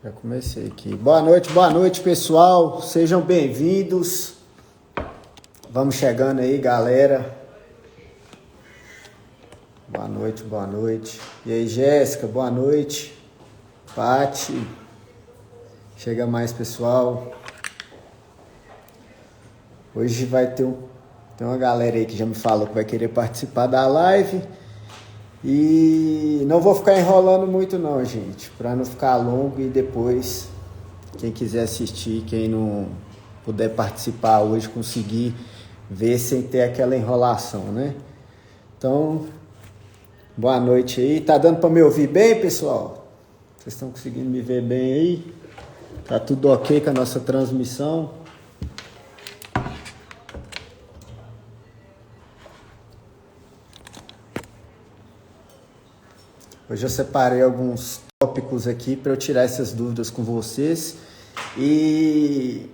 Já comecei aqui. Boa noite, pessoal. Sejam bem-vindos. Vamos chegando aí, galera. Boa noite. E aí, Jéssica, boa noite. Pati. Chega mais, pessoal. Hoje vai ter tem uma galera aí que já me falou que vai querer participar da live. E não vou ficar enrolando muito não, gente, para não ficar longo e depois quem quiser assistir, quem não puder participar hoje, conseguir ver sem ter aquela enrolação, né? Então, boa noite aí. Tá dando para me ouvir bem, pessoal? Vocês estão conseguindo me ver bem aí? Tá tudo ok com a nossa transmissão? Hoje eu separei alguns tópicos aqui para eu tirar essas dúvidas com vocês e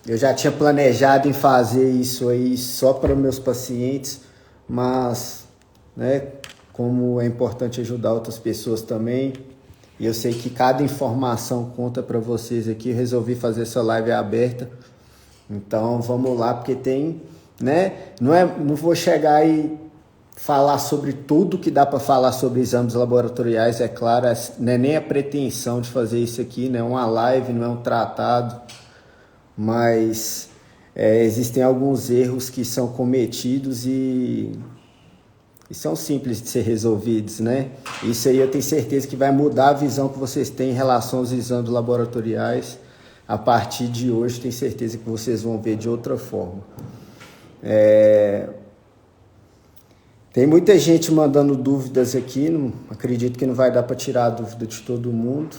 eu já tinha planejado em fazer isso aí só para meus pacientes, mas, né, como é importante ajudar outras pessoas também, e eu sei que cada informação conta para vocês aqui, eu resolvi fazer essa live aberta. Então vamos lá, porque tem, né, não vou chegar e falar sobre tudo que dá para falar sobre exames laboratoriais, é claro, não é nem a pretensão de fazer isso aqui, não é uma live, não é um tratado, mas existem alguns erros que são cometidos e são simples de ser resolvidos, né? Isso aí eu tenho certeza que vai mudar a visão que vocês têm em relação aos exames laboratoriais. A partir de hoje, tenho certeza que vocês vão ver de outra forma. Tem muita gente mandando dúvidas aqui, não acredito que não vai dar para tirar a dúvida de todo mundo,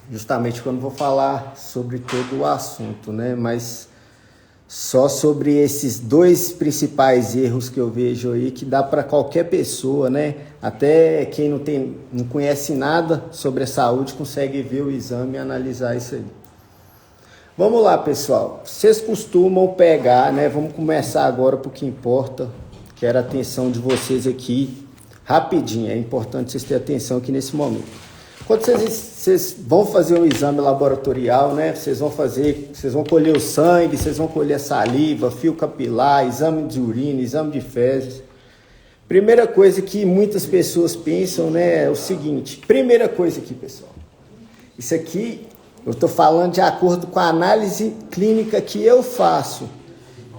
justamente quando vou falar sobre todo o assunto, né? Mas só sobre esses dois principais erros que eu vejo aí, que dá para qualquer pessoa, né? Até quem não conhece nada sobre a saúde consegue ver o exame e analisar isso aí. Vamos lá, pessoal. Vocês costumam pegar, né? Vamos começar agora para o que importa. Quero a atenção de vocês aqui, rapidinho, é importante vocês terem atenção aqui nesse momento. Quando vocês vão fazer um exame laboratorial, né? Vocês vão colher o sangue, vocês vão colher a saliva, fio capilar, exame de urina, exame de fezes. Primeira coisa que muitas pessoas pensam, né, é o seguinte, primeira coisa aqui, pessoal, isso aqui eu estou falando de acordo com a análise clínica que eu faço,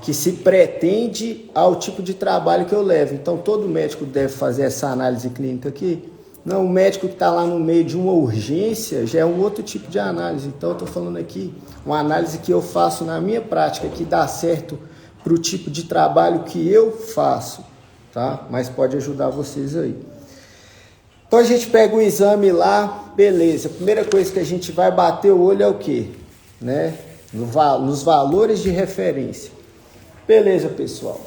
que se pretende ao tipo de trabalho que eu levo. Então, todo médico deve fazer essa análise clínica aqui? Não, o médico que está lá no meio de uma urgência já é um outro tipo de análise. Então, eu estou falando aqui uma análise que eu faço na minha prática, que dá certo para o tipo de trabalho que eu faço, tá? Mas pode ajudar vocês aí. Então, a gente pega o exame lá, beleza. A primeira coisa que a gente vai bater o olho é o quê? Né? Nos valores de referência. Beleza, pessoal.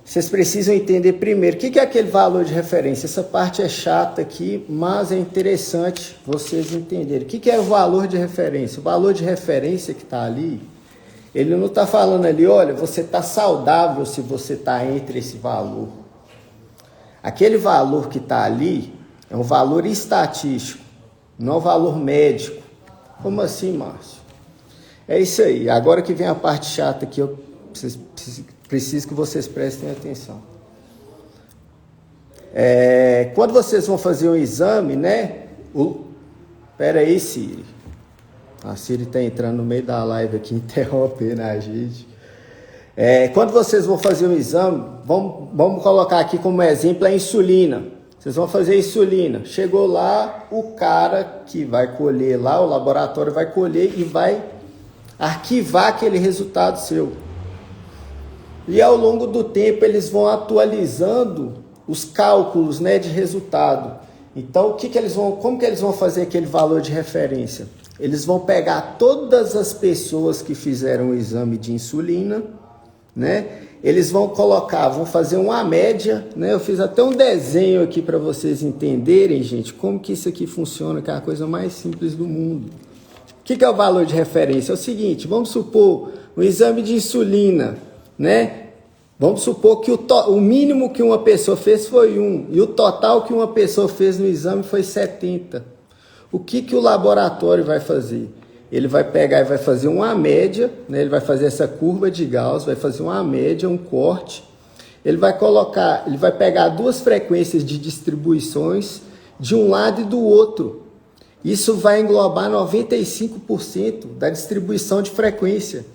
Vocês precisam entender primeiro o que é aquele valor de referência. Essa parte é chata aqui, mas é interessante vocês entenderem. O que é o valor de referência? O valor de referência que está ali, ele não está falando ali, olha, você está saudável se você está entre esse valor. Aquele valor que está ali é um valor estatístico, não é um valor médico. Como assim, Márcio? É isso aí. Agora que vem a parte chata aqui, eu preciso que vocês prestem atenção. Quando vocês vão fazer um exame, né? Pera aí, Siri. A Siri está entrando no meio da live aqui, interrompendo a gente. Quando vocês vão fazer um exame, vamos colocar aqui como exemplo a insulina. Vocês vão fazer insulina. Chegou lá, o cara que vai colher lá, o laboratório vai colher e vai arquivar aquele resultado seu. E ao longo do tempo eles vão atualizando os cálculos, né, de resultado. Então, como que eles vão fazer aquele valor de referência? Eles vão pegar todas as pessoas que fizeram o exame de insulina, né? Eles vão fazer uma média, né? Eu fiz até um desenho aqui para vocês entenderem, gente, como que isso aqui funciona, que é a coisa mais simples do mundo. O que é o valor de referência? É o seguinte, vamos supor, um exame de insulina, né? Vamos supor que o mínimo que uma pessoa fez foi 1 e o total que uma pessoa fez no exame foi 70. O que o laboratório vai fazer? Ele vai pegar e vai fazer uma média, né? Ele vai fazer essa curva de Gauss, vai fazer uma média, um corte. Ele vai pegar duas frequências de distribuições de um lado e do outro. Isso vai englobar 95% da distribuição de frequência.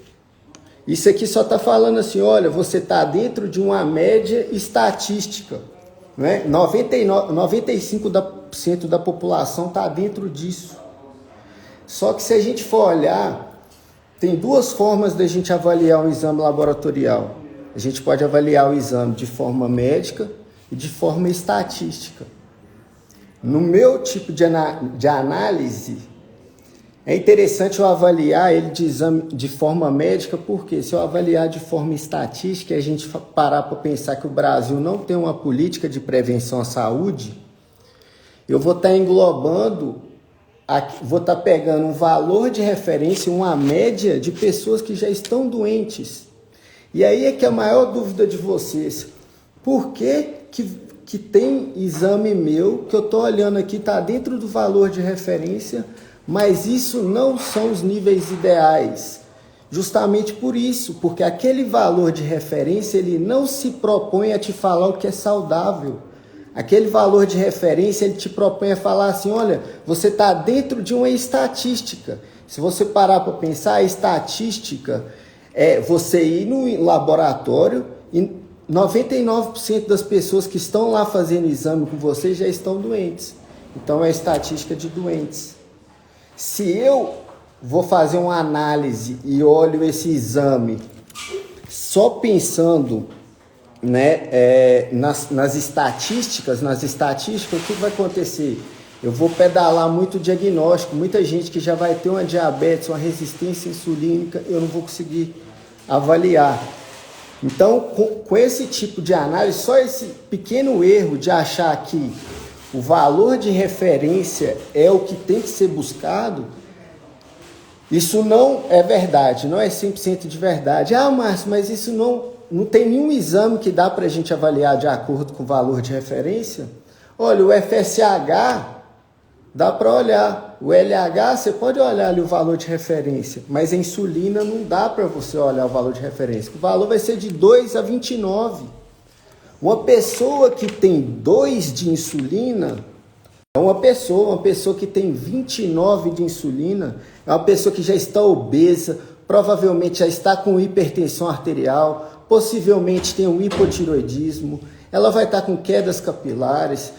Isso aqui só está falando assim, olha, você está dentro de uma média estatística. Né? 95% da população está dentro disso. Só que se a gente for olhar, tem duas formas da gente avaliar um exame laboratorial. A gente pode avaliar o exame de forma médica e de forma estatística. No meu tipo de análise, é interessante eu avaliar ele de exame de forma médica, porque se eu avaliar de forma estatística e a gente parar para pensar que o Brasil não tem uma política de prevenção à saúde, eu vou estar englobando, vou estar pegando um valor de referência, uma média de pessoas que já estão doentes. E aí é que a maior dúvida de vocês, por que tem exame meu, que eu estou olhando aqui, está dentro do valor de referência, mas isso não são os níveis ideais. Justamente por isso, porque aquele valor de referência, ele não se propõe a te falar o que é saudável. Aquele valor de referência, ele te propõe a falar assim, olha, você está dentro de uma estatística. Se você parar para pensar, a estatística é você ir no laboratório e 99% das pessoas que estão lá fazendo exame com você já estão doentes. Então é a estatística de doentes. Se eu vou fazer uma análise e olho esse exame só pensando, né, nas estatísticas, o que vai acontecer? Eu vou pedalar muito diagnóstico, muita gente que já vai ter uma diabetes, uma resistência insulínica, eu não vou conseguir avaliar. Então, com esse tipo de análise, só esse pequeno erro de achar que o valor de referência é o que tem que ser buscado, isso não é verdade, não é 100% de verdade. Ah, Márcio, mas isso não tem nenhum exame que dá para a gente avaliar de acordo com o valor de referência? Olha, o FSH dá para olhar. O LH, você pode olhar ali o valor de referência, mas a insulina não dá para você olhar o valor de referência. O valor vai ser de 2 a 29. Uma pessoa que tem 2 de insulina é uma pessoa que tem 29 de insulina, é uma pessoa que já está obesa, provavelmente já está com hipertensão arterial, possivelmente tem um hipotiroidismo, ela vai estar com quedas capilares,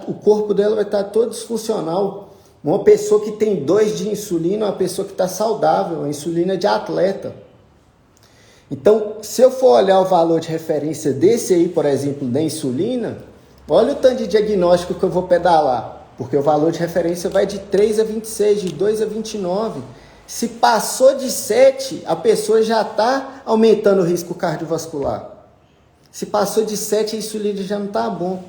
o corpo dela vai estar todo disfuncional. Uma pessoa que tem 2 de insulina é uma pessoa que está saudável, a insulina é de atleta. Então, se eu for olhar o valor de referência desse aí, por exemplo, da insulina, olha o tanto de diagnóstico que eu vou pedalar, porque o valor de referência vai de 3 a 26, de 2 a 29. Se passou de 7, a pessoa já está aumentando o risco cardiovascular. Se passou de 7, a insulina já não está bom.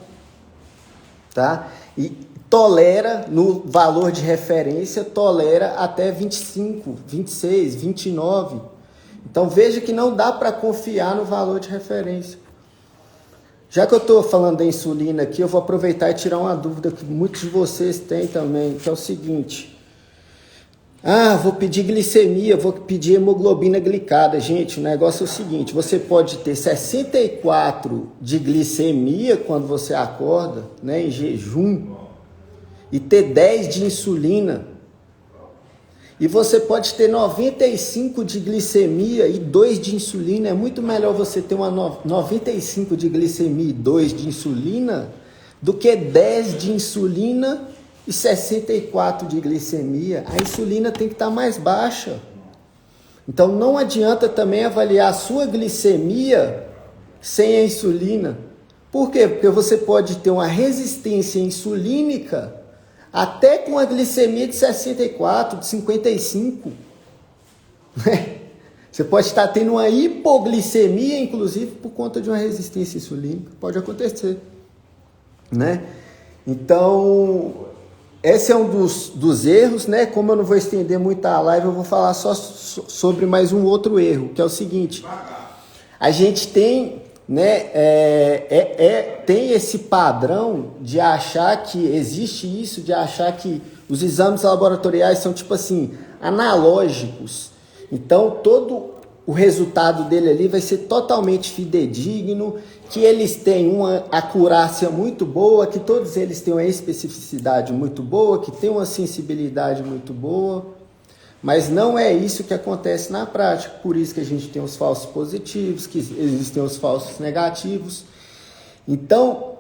Tá? E tolera, no valor de referência, tolera até 25, 26, 29. Então veja que não dá para confiar no valor de referência. Já que eu estou falando da insulina aqui, eu vou aproveitar e tirar uma dúvida que muitos de vocês têm também, que é o seguinte. Vou pedir glicemia, vou pedir hemoglobina glicada. Gente, o negócio é o seguinte, você pode ter 64 de glicemia quando você acorda, né, em jejum, e ter 10 de insulina. E você pode ter 95 de glicemia e 2 de insulina. É muito melhor você ter 95 de glicemia e 2 de insulina do que 10 de insulina e 64 de glicemia. A insulina tem que estar mais baixa. Então não adianta também avaliar a sua glicemia sem a insulina. Por quê? Porque você pode ter uma resistência insulínica até com a glicemia de 64, de 55. Você pode estar tendo uma hipoglicemia, inclusive, por conta de uma resistência insulínica. Pode acontecer. Né? Então, esse é um dos erros, né? Como eu não vou estender muito a live, eu vou falar só sobre mais um outro erro, que é o seguinte. A gente tem, né, tem esse padrão de achar que existe isso, de achar que os exames laboratoriais são tipo assim, analógicos. Então, todo o resultado dele ali vai ser totalmente fidedigno, que eles têm uma acurácia muito boa, que todos eles têm uma especificidade muito boa, que tem uma sensibilidade muito boa. Mas não é isso que acontece na prática, por isso que a gente tem os falsos positivos, que existem os falsos negativos. Então,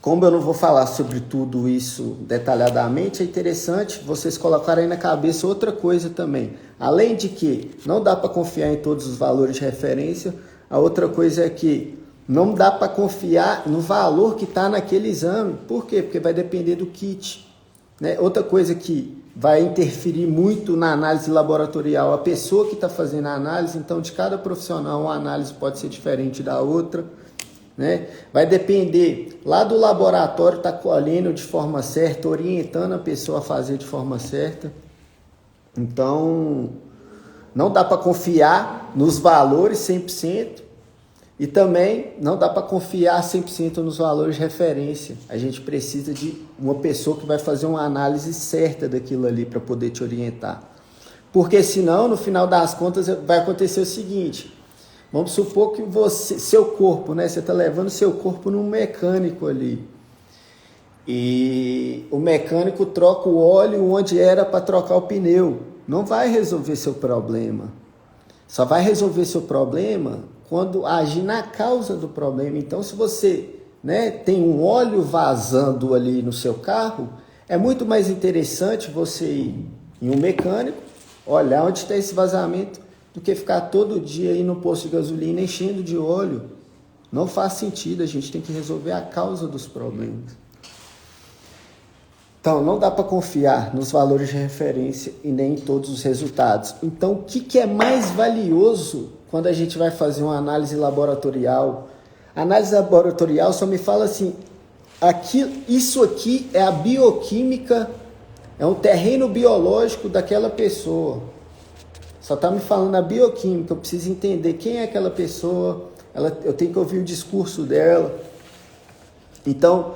como eu não vou falar sobre tudo isso detalhadamente, é interessante vocês colocarem na cabeça outra coisa também. Além de que não dá para confiar em todos os valores de referência, a outra coisa é que não dá para confiar no valor que está naquele exame. Por quê? Porque vai depender do kit, né? Outra coisa que vai interferir muito na análise laboratorial, a pessoa que está fazendo a análise, então de cada profissional uma análise pode ser diferente da outra, né? Vai depender lá do laboratório estar colhendo de forma certa, orientando a pessoa a fazer de forma certa. Então, não dá para confiar nos valores 100%. E também não dá para confiar 100% nos valores de referência. A gente precisa de uma pessoa que vai fazer uma análise certa daquilo ali para poder te orientar. Porque senão, no final das contas, vai acontecer o seguinte. Vamos supor que seu corpo, né? Você está levando seu corpo num mecânico ali. E o mecânico troca o óleo onde era para trocar o pneu. Não vai resolver seu problema. Só vai resolver seu problema quando agir na causa do problema. Então, se você, né, tem um óleo vazando ali no seu carro, é muito mais interessante você ir em um mecânico, olhar onde está esse vazamento, do que ficar todo dia aí no posto de gasolina enchendo de óleo. Não faz sentido, a gente tem que resolver a causa dos problemas. Então, não dá para confiar nos valores de referência e nem em todos os resultados. Então, o que é mais valioso quando a gente vai fazer uma análise laboratorial? A análise laboratorial só me fala assim, isso aqui é a bioquímica, é um terreno biológico daquela pessoa. Só está me falando a bioquímica, eu preciso entender quem é aquela pessoa, eu tenho que ouvir o discurso dela. Então,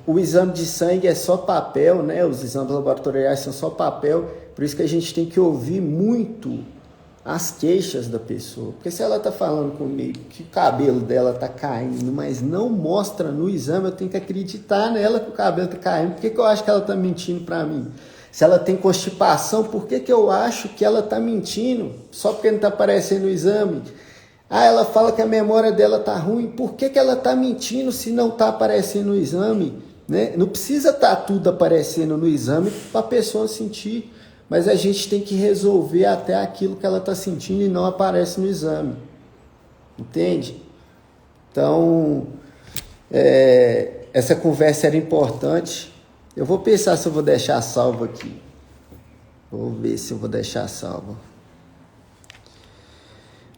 o exame de sangue é só papel, né? Os exames laboratoriais são só papel, por isso que a gente tem que ouvir muito as queixas da pessoa. Porque se ela está falando comigo que o cabelo dela está caindo, mas não mostra no exame, eu tenho que acreditar nela que o cabelo está caindo. Por que eu acho que ela está mentindo para mim? Se ela tem constipação, por que eu acho que ela está mentindo? Só porque não está aparecendo no exame. Ah, ela fala que a memória dela tá ruim. Por que ela tá mentindo se não tá aparecendo no exame? Né? Não precisa estar tudo aparecendo no exame para a pessoa sentir. Mas a gente tem que resolver até aquilo que ela está sentindo e não aparece no exame. Entende? Então, essa conversa era importante. Eu vou pensar se eu vou deixar salvo aqui. Vou ver se eu vou deixar salvo.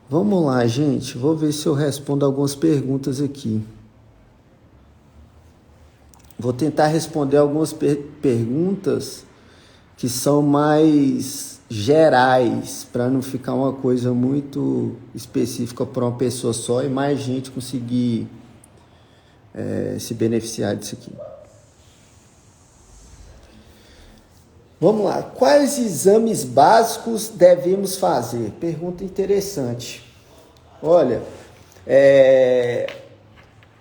Vamos lá, gente. Vou ver se eu respondo algumas perguntas aqui. Vou tentar responder algumas perguntas que são mais gerais, para não ficar uma coisa muito específica para uma pessoa só e mais gente conseguir se beneficiar disso aqui. Vamos lá. Quais exames básicos devemos fazer? Pergunta interessante. Olha,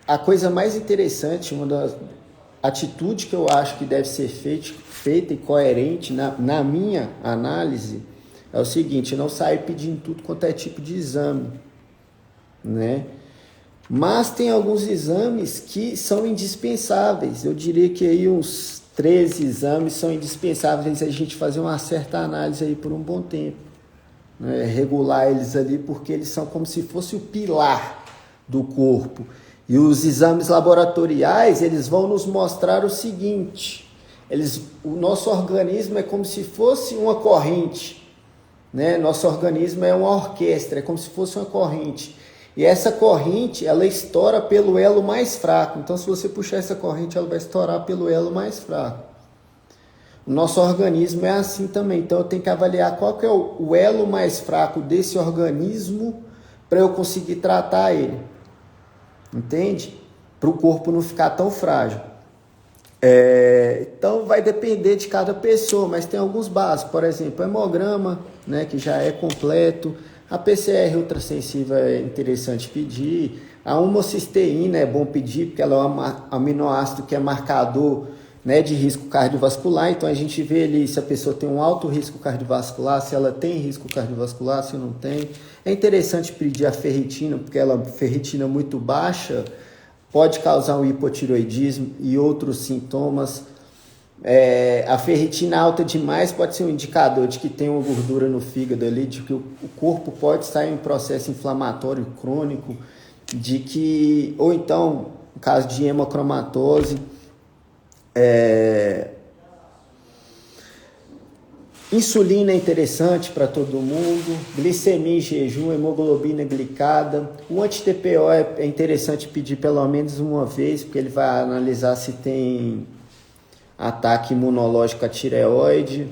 a coisa mais interessante, uma das atitudes que eu acho que deve ser feita e coerente na minha análise, é o seguinte: não sair pedindo tudo quanto é tipo de exame, né? Mas tem alguns exames que são indispensáveis. Eu diria que aí uns 13 exames são indispensáveis a gente fazer uma certa análise aí por um bom tempo, né? Regular eles ali, porque eles são como se fosse o pilar do corpo. E os exames laboratoriais, eles vão nos mostrar o seguinte: o nosso organismo é como se fosse uma corrente, né? Nosso organismo é uma orquestra, é como se fosse uma corrente. E essa corrente, ela estoura pelo elo mais fraco. Então, se você puxar essa corrente, ela vai estourar pelo elo mais fraco. O nosso organismo é assim também. Então, eu tenho que avaliar qual que é o elo mais fraco desse organismo para eu conseguir tratar ele. Entende? Para o corpo não ficar tão frágil. Então vai depender de cada pessoa, mas tem alguns básicos. Por exemplo, hemograma, né, que já é completo. A PCR ultrassensível é interessante pedir. A homocisteína é bom pedir, porque ela é um aminoácido que é marcador, né, de risco cardiovascular. Então a gente vê ali se a pessoa tem um alto risco cardiovascular, se ela tem risco cardiovascular, se não tem. É interessante pedir a ferritina, porque ela ferritina muito baixa pode causar um hipotireoidismo e outros sintomas. A ferritina alta demais pode ser um indicador de que tem uma gordura no fígado ali, de que o corpo pode estar em um processo inflamatório crônico, de que, ou então, no caso de hemocromatose, insulina é interessante para todo mundo, glicemia em jejum, hemoglobina glicada. O anti-TPO é interessante pedir pelo menos uma vez, porque ele vai analisar se tem ataque imunológico à tireoide.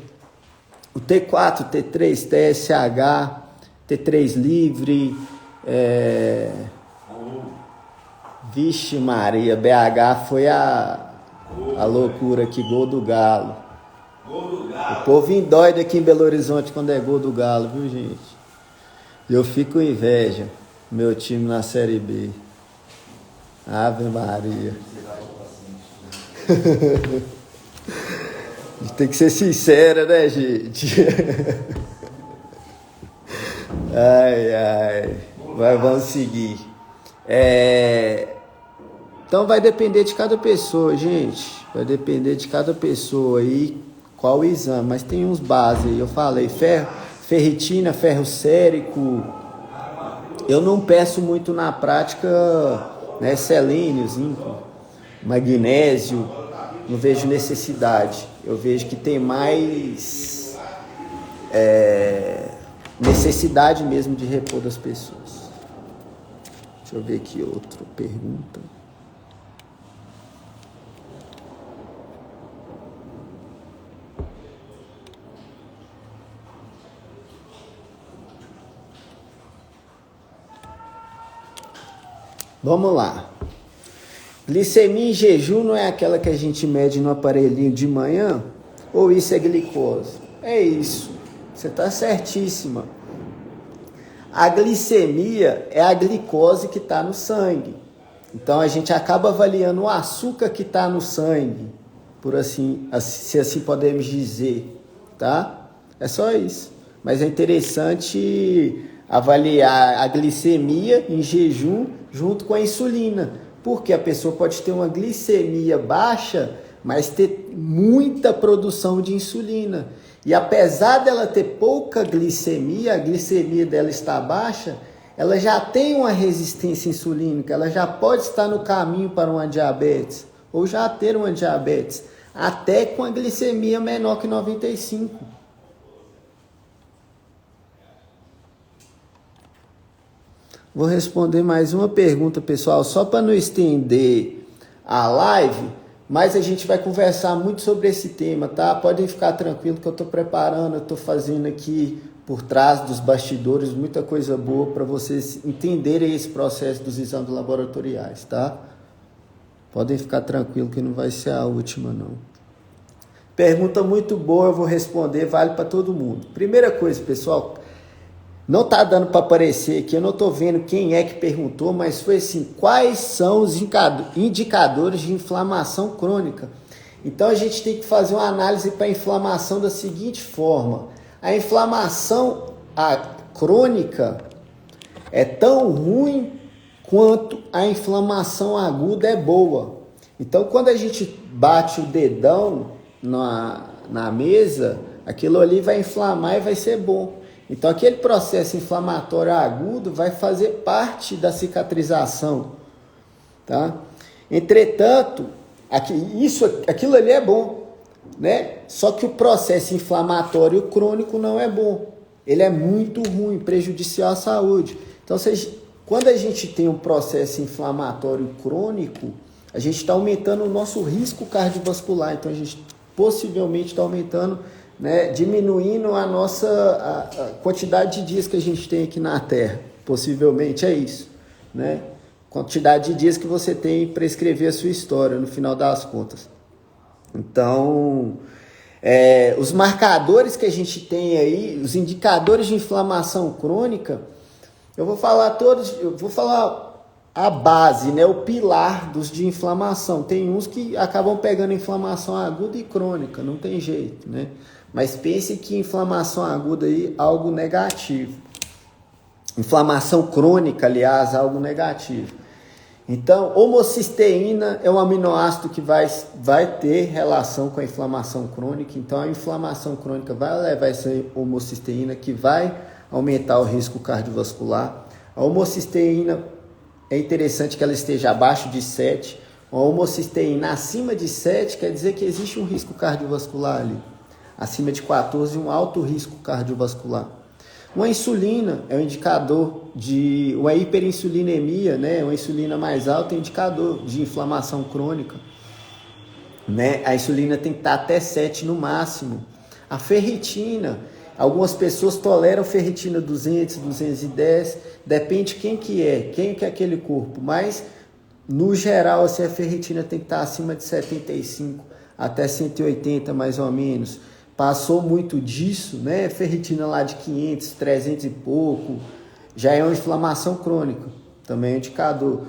O T4, T3, TSH, T3 livre, vixe Maria, BH foi a loucura aqui, gol do Galo. O povo indóide aqui em Belo Horizonte quando é gol do Galo, viu, gente? Eu fico com inveja, meu time na Série B. Ave Maria. A gente tem que ser sincera, né, gente? Ai. Vamos seguir. Então vai depender de cada pessoa, gente. Vai depender de cada pessoa aí qual o exame. Mas tem uns bases aí. Eu falei ferritina, ferro sérico. Eu não peço muito na prática, né, selênio, zinco, magnésio. Não vejo necessidade. Eu vejo que tem mais necessidade mesmo de repor das pessoas. Deixa eu ver aqui outra pergunta. Vamos lá. Glicemia em jejum não é aquela que a gente mede no aparelhinho de manhã? Ou isso é glicose? É isso. Você está certíssima. A glicemia é a glicose que está no sangue. Então a gente acaba avaliando o açúcar que está no sangue, por assim, se assim podemos dizer, tá? É só isso. Mas é interessante avaliar a glicemia em jejum junto com a insulina, porque a pessoa pode ter uma glicemia baixa, mas ter muita produção de insulina. E apesar dela ter pouca glicemia, a glicemia dela está baixa, ela já tem uma resistência insulínica, ela já pode estar no caminho para uma diabetes, ou já ter uma diabetes, até com a glicemia menor que 95. Vou responder mais uma pergunta, pessoal, só para não estender a live, mas a gente vai conversar muito sobre esse tema, tá? Podem ficar tranquilos que eu estou preparando, eu estou fazendo aqui por trás dos bastidores muita coisa boa para vocês entenderem esse processo dos exames laboratoriais, tá? Podem ficar tranquilos que não vai ser a última, não. Pergunta muito boa, eu vou responder, vale para todo mundo. Primeira coisa, pessoal, não tá dando para aparecer aqui, eu não tô vendo quem é que perguntou, mas foi assim, quais são os indicadores de inflamação crônica? Então a gente tem que fazer uma análise para a inflamação da seguinte forma: a inflamação crônica é tão ruim quanto a inflamação aguda é boa. Então quando a gente bate o dedão na mesa, aquilo ali vai inflamar e vai ser bom. Então, aquele processo inflamatório agudo vai fazer parte da cicatrização, tá? Entretanto, aquilo ali é bom, né? Só que o processo inflamatório crônico não é bom. Ele é muito ruim, prejudicial à saúde. Então, quando a gente tem um processo inflamatório crônico, a gente está aumentando o nosso risco cardiovascular. Então, a gente possivelmente está aumentando, né, diminuindo a nossa a quantidade de dias que a gente tem aqui na Terra, Possivelmente é isso, né? Quantidade de dias que você tem para escrever a sua história, no final das contas. Então, os marcadores que a gente tem aí, os indicadores de inflamação crônica, eu vou falar a base, né, o pilar dos de inflamação. Tem uns que acabam pegando inflamação aguda e crônica, não tem jeito, né? Mas pense que inflamação aguda aí é algo negativo. Inflamação crônica, aliás, é algo negativo. Então, homocisteína é um aminoácido que vai ter relação com a inflamação crônica. Então, a inflamação crônica vai levar essa homocisteína que vai aumentar o risco cardiovascular. A homocisteína é interessante que ela esteja abaixo de 7. A homocisteína acima de 7 quer dizer que existe um risco cardiovascular ali. Acima de 14, um alto risco cardiovascular. Uma insulina é um indicador de uma hiperinsulinemia, né? Uma insulina mais alta é um indicador de inflamação crônica, né? A insulina tem que estar até 7 no máximo. A ferritina, algumas pessoas toleram ferritina 200, 210, depende quem que é aquele corpo, mas no geral assim, a ferritina tem que estar acima de 75 até 180 mais ou menos. Passou muito disso, né? Ferritina lá de 500, 300 e pouco, já é uma inflamação crônica, também é um indicador.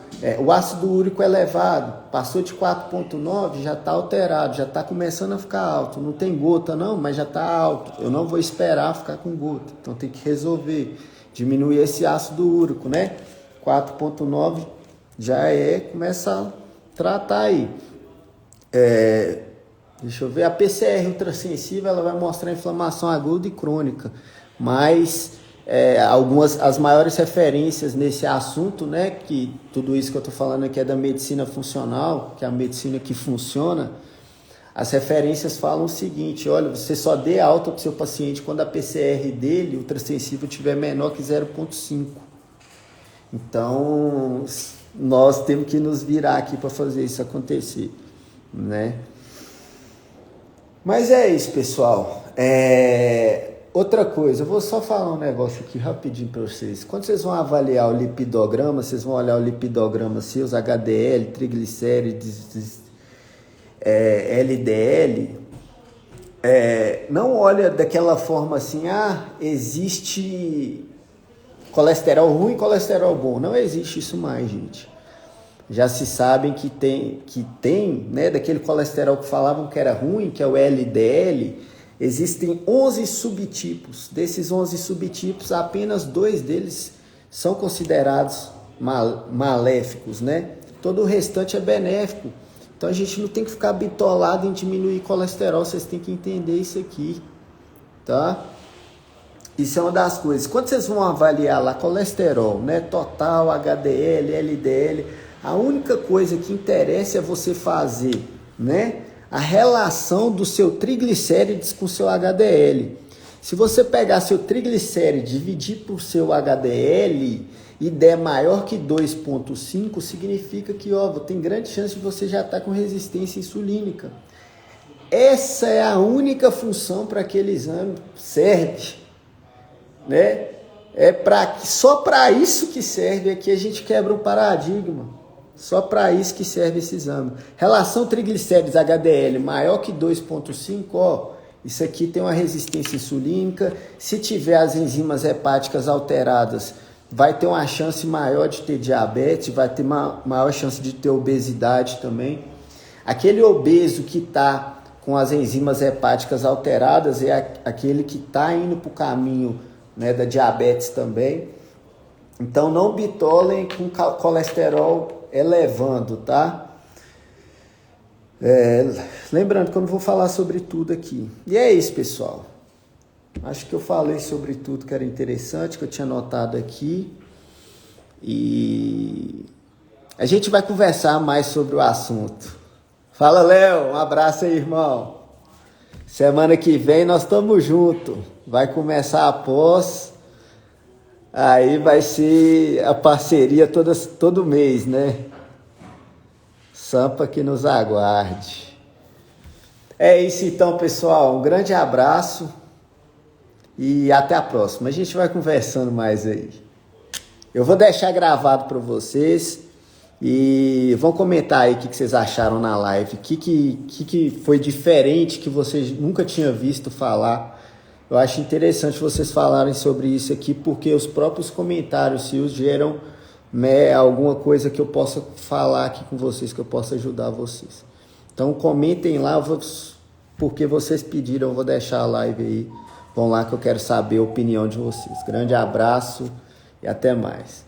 O ácido úrico elevado, passou de 4,9, já está alterado, já está começando a ficar alto. Não tem gota não, mas já está alto. Eu não vou esperar ficar com gota, então tem que resolver, diminuir esse ácido úrico, né? 4,9 já começa a tratar aí. Deixa eu ver, a PCR ultrassensível ela vai mostrar inflamação aguda e crônica, mas as maiores referências nesse assunto, né, que tudo isso que eu estou falando aqui é da medicina funcional, que é a medicina que funciona, as referências falam o seguinte: olha, você só dê alta para o seu paciente quando a PCR dele, ultrassensível, tiver menor que 0,5. Então, nós temos que nos virar aqui para fazer isso acontecer, né? Mas é isso, pessoal. Outra coisa, eu vou só falar um negócio aqui rapidinho para vocês. Quando vocês vão avaliar o lipidograma, vocês vão olhar o lipidograma seus, HDL, triglicérides, LDL. Não olha daquela forma assim, existe colesterol ruim e colesterol bom. Não existe isso mais, gente. Já se sabem que tem, né, daquele colesterol que falavam que era ruim, que é o LDL, existem 11 subtipos. Desses 11 subtipos, apenas 2 deles são considerados maléficos, né? Todo o restante é benéfico. Então a gente não tem que ficar bitolado em diminuir colesterol, vocês têm que entender isso aqui, tá? Isso é uma das coisas. Quando vocês vão avaliar lá colesterol, né, total, HDL, LDL, a única coisa que interessa é você fazer, né, a relação do seu triglicérides com o seu HDL. Se você pegar seu triglicéride, dividir por seu HDL e der maior que 2,5, significa que tem grande chance de você já estar com resistência insulínica. Essa é a única função para aquele exame serve, né? Só para isso que serve, aqui a gente quebra um paradigma. Só para isso que serve esse exame. Relação triglicérides HDL maior que 2,5, isso aqui tem uma resistência insulínica. Se tiver as enzimas hepáticas alteradas, vai ter uma chance maior de ter diabetes, vai ter uma maior chance de ter obesidade também. Aquele obeso que está com as enzimas hepáticas alteradas é aquele que está indo para o caminho, né, da diabetes também. Então não bitolem com colesterol elevando, tá? Lembrando que eu não vou falar sobre tudo aqui. E é isso, pessoal. Acho que eu falei sobre tudo que era interessante, que eu tinha notado aqui. E a gente vai conversar mais sobre o assunto. Fala, Léo. Um abraço aí, irmão. Semana que vem nós estamos juntos. Vai começar a pós. Aí vai ser a parceria todo mês, né? Sampa que nos aguarde. É isso então, pessoal. Um grande abraço e até a próxima. A gente vai conversando mais aí. Eu vou deixar gravado para vocês e vão comentar aí o que vocês acharam na live, o que foi diferente que vocês nunca tinham visto falar. Eu acho interessante vocês falarem sobre isso aqui, porque os próprios comentários seus geram alguma coisa que eu possa falar aqui com vocês, que eu possa ajudar vocês. Então comentem lá, porque vocês pediram, eu vou deixar a live aí. Vão lá que eu quero saber a opinião de vocês. Grande abraço e até mais.